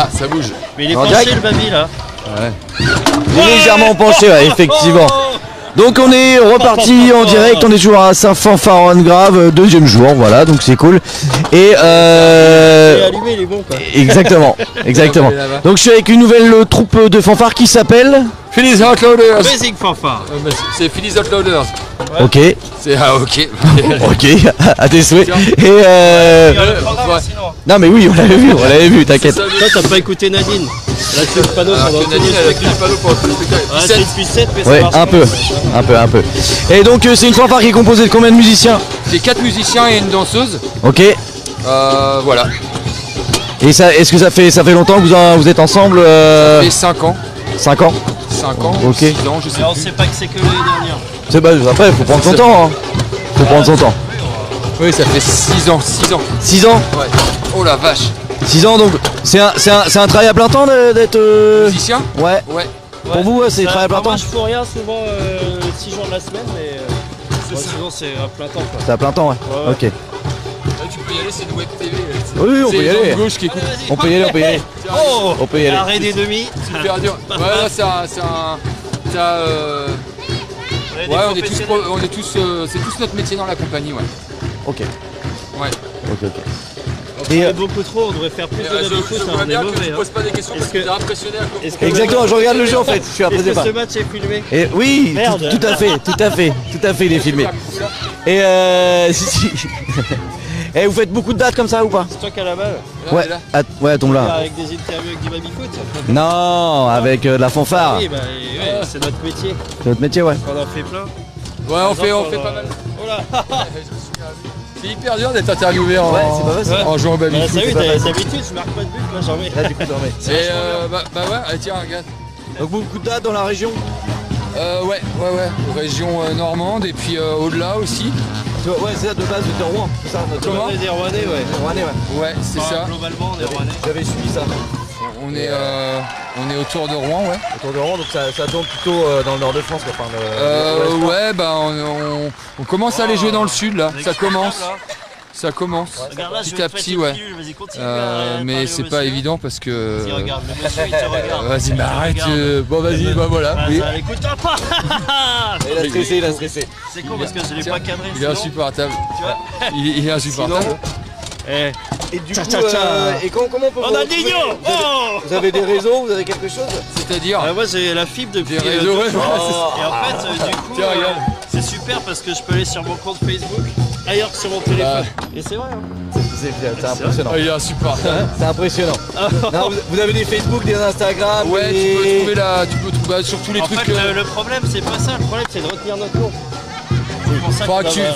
Ah, ça bouge. Mais il est En penché direct le baby là. Ouais. Légèrement penché, ouais, effectivement. Donc on est reparti en direct, on est toujours à Saint-Fanfaron-Grave, deuxième jour, voilà, donc c'est cool. Et Il est allumé, il est bon quoi. exactement, exactement. Donc je suis avec une nouvelle troupe de fanfare qui s'appelle. Phillies Hot Loaders. Amazing fanfare. C'est Phillies Hot Loaders. Ok, C'est ok. ok, à tes souhaits. Et Il y a le programme, ouais. sinon. non mais oui, on l'avait vu, t'inquiète. Toi t'as pas écouté Nadine. Elle a fait le panneau Alors pendant que tout le Nadine, elle a pris le spectacle. panneau pendant tout le spectacle. Ouais, c'est 17. depuis 7 mais ça Ouais, marche un pas. peu. Et donc c'est une fanfare qui est composée de combien de musiciens? C'est 4 musiciens et une danseuse. Ok. Voilà. Et ça, est-ce que ça fait longtemps que vous êtes ensemble Et 5 ans. 5 ans. 5 ans, Ok. 6 ans, je sais Mais on plus. sait pas que c'est que l'année dernière. C'est bah après faut prendre son temps, hein. Faut prendre son temps. Oui, ça fait 6 ans. 6 ans. 6 ans. Ouais. Oh la vache. 6 ans donc c'est un travail à plein temps d'être Musicien. ouais. Ouais. Pour vous, ouais, c'est travail à plein temps. Moi je fais rien souvent 6 jours de la semaine mais sinon c'est à plein temps quoi. C'est à plein temps, ouais. Ouais. Ok. Là, tu peux y aller, c'est une web TV. Oui, on peut y aller. C'est gauche qui écoute. On peut y aller, on peut y aller. Oh, On peut y aller. arrêt des demi. Super dur. Ouais, là, c'est un. Ouais, on est tous, c'est tous notre métier dans la compagnie, ouais. Ok. Ouais. Ok. Et Et beaucoup trop, on devrait faire plus de baby-foot, je hein, vois on est bien que mauvais. tu hein. poses pas des questions parce Est-ce que que- t'es impressionné à quoi. Est-ce que- exactement, je regarde le jeu en fait. Je suis Est-ce impressionné que par. ce match est filmé? Et oui, Merde. tout à fait, il est filmé. Et si. Et vous faites beaucoup de dates comme ça ou pas? C'est toi qui as la balle. Ouais. Ouais, tombe là. Avec des interviews avec du baby-foot. Non, avec de la fanfare. Oui, bah ouais, c'est notre métier. C'est votre métier, ouais. On en fait plein. Ouais, on fait pas mal. Oh là. C'est hyper dur d'être interviewé en, Ouais, c'est pas facile. en jouant au baby Bah, foot. ça oui, pas facile. d'habitude, je marque pas de but, là j'en mets. Là, du coup, t'en mets. Et bah ouais, allez, tiens, regarde. Donc beaucoup de dates dans la région. Ouais, région normande et puis au-delà aussi. Ouais, c'est ça de base, de Rouen. C'est ça, notre Comment On est des Rouennais, ouais. Rouennais, ouais. Ouais, c'est Enfin, ça. Globalement, on est Rouennais. J'avais suivi ça. On est autour de Rouen, ouais. Autour de Rouen, donc ça tourne plutôt dans le nord de France, quoi. Enfin, l'ouest. Ouais, bah on commence à aller jouer dans le sud là. Ça commence. Ça commence. Regarde là, je Petit vais à te petit, mettre ouais. une pilule, vas-y, continue à Mais parler c'est au pas monsieur. évident parce que. Vas-y, regarde, le monsieur il te regarde. Vas-y, mais arrête. Regarde. Bon, vas-y, bah voilà. Ah, Oui. ça, écoute-toi pas. Il a stressé, il a stressé. C'est con parce que je l'ai Tiens, pas cadré. Il est sinon, insupportable. tu vois. Il est insupportable. Sinon, Eh, et du Tcha, coup, tcha, tcha. et comment on peut on vous a retrouver? Digno. Oh. Vous avez des réseaux, vous avez quelque chose? C'est-à-dire. Moi j'ai la fibre depuis Des réseaux, ouais, deux jours. ouais, Et en fait du coup Tiens, regarde. c'est super parce que je peux aller sur mon compte Facebook ailleurs que sur mon téléphone. Et c'est vrai hein. C'est impressionnant. Il est insupportable. C'est impressionnant. Non, vous avez des Facebook, des Instagram, Ouais, des... tu peux trouver là, tu peux trouver bah, sur tous les En trucs. fait le problème c'est pas ça, le problème c'est de retenir notre nom. C'est pour ça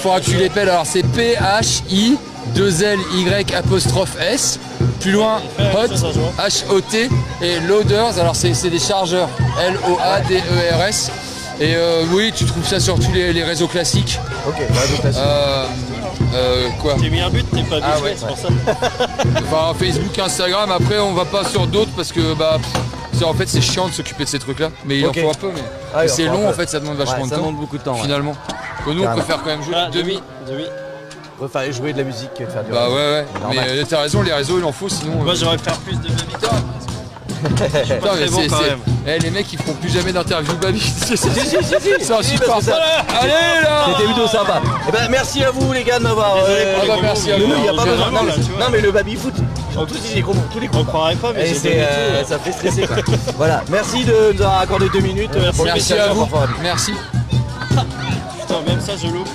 Faudra que tu l'épelles. Alors c'est PHI 2LY apostrophe S. Plus loin, hot, H-O-T et loaders. Alors c'est des chargeurs. L-O-A-D-E-R-S. Et oui, tu trouves ça sur tous les réseaux classiques. Ok, bah, donc, là, Quoi J'ai mis un but, t'es pas Ah habitué, ouais. c'est pour ça. Enfin Facebook, Instagram. Après on va pas sur d'autres parce que bah en fait c'est chiant de s'occuper de ces trucs là. Mais il Ok. en faut un peu. Mais Ah, il en c'est faut un long peu. en fait, ça demande vachement ouais, de ça temps. demande beaucoup de temps. Ouais. Finalement. Que nous on Carrément. préfère quand même jouer Ah, demi. demi. On préfère jouer de la musique que de faire du Bah rap. ouais. Normal. Mais t'as raison, les réseaux il en faut sinon. Moi j'aurais faire plus de baby. Putain, Pas très bon quand même. Les mecs ils feront plus jamais d'interview baby. C'est Si, parce que insupportable. ça- Allez là. C'était plutôt sympa. Et ben merci à vous les gars de m'avoir. Ah bah, merci à nous, vous. il y a pas J'ai besoin. vraiment, Non, là, tu vois. non, mais le baby foot, ils ont tous les gros, tous les On gros. croirait pas mais Et j'ai c'est, donné tout. ça fait stresser quoi. Voilà, merci de nous avoir accordé 2 minutes. pour le Merci spécial à vous. Fanfare. Merci. Putain, même ça je loupe.